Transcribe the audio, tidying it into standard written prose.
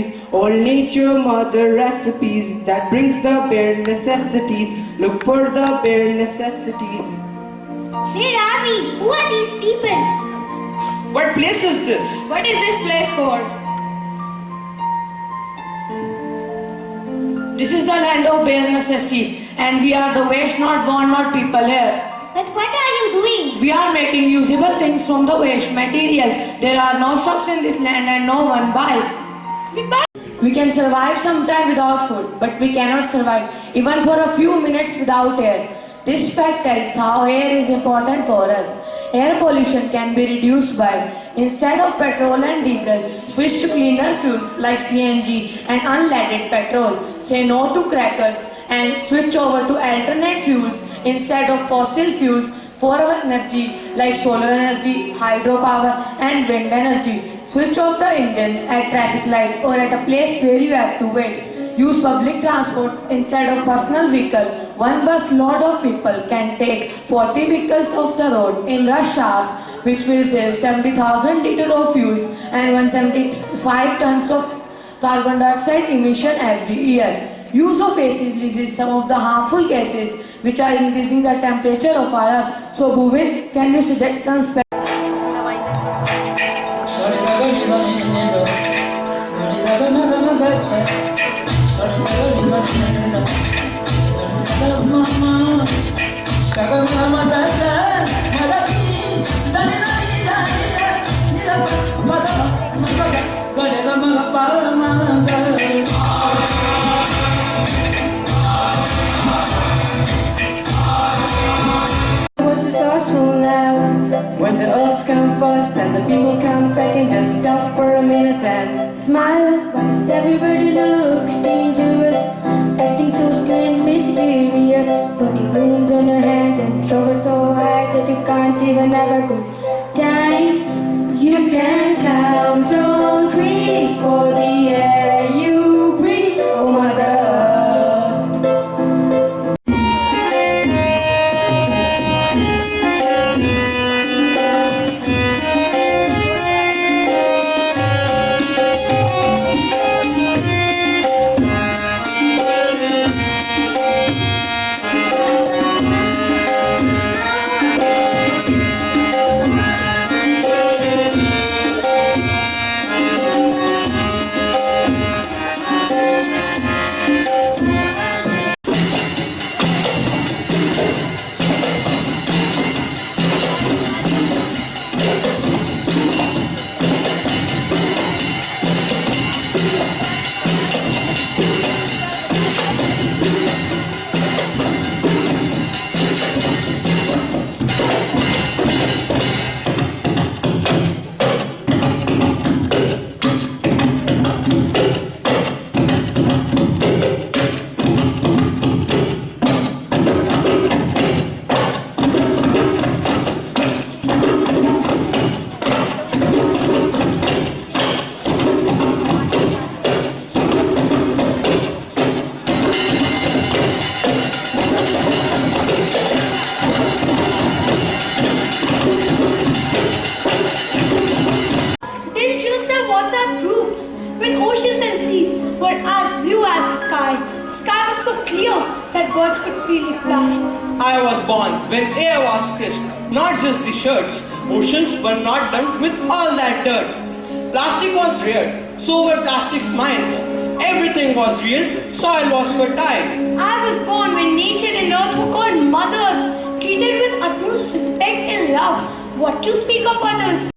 recipes, all nature mother recipes that brings the bare necessities. Look for the bare necessities. Hey Ravi, who are these people? What place is this? What is this place called? This is the land of bare necessities, and we are the waste not born not people here. But what are you doing? We are making usable things from the waste materials. There are no shops in this land and no one buys. We can survive sometime without food, but we cannot survive even for a few minutes without air. This fact tells how air is important for us. Air pollution can be reduced by, instead of petrol and diesel, switch to cleaner fuels like CNG and unleaded petrol. Say no to crackers and switch over to alternate fuels instead of fossil fuels for our energy like solar energy, hydropower and wind energy. Switch off the engines at traffic light or at a place where you have to wait. Use public transports instead of personal vehicle. One bus load of people can take 40 vehicles off the road in rush hours, which will save 70,000 liters of fuels and 175 tons of carbon dioxide emission every year. Use of AC releases some of the harmful gases which are increasing the temperature of our earth. So Bhuvin, can you suggest some Successful now. When the others come first and the people come second, just stop for a minute and smile. Why does everybody looks dangerous, acting so strange, mysterious? Got the blooms on your hands and shower so high that you can't even have a good time. You can count on trees for the air you breathe, oh Mother Earth. sky was so clear that birds could freely fly. I was born when air was crisp, not just the shirts. Oceans were not done with all that dirt. Plastic was rare, so were plastic's minds. Everything was real, soil was fertile. I was born when nature and earth were called mothers, treated with utmost respect and love. What to speak of others?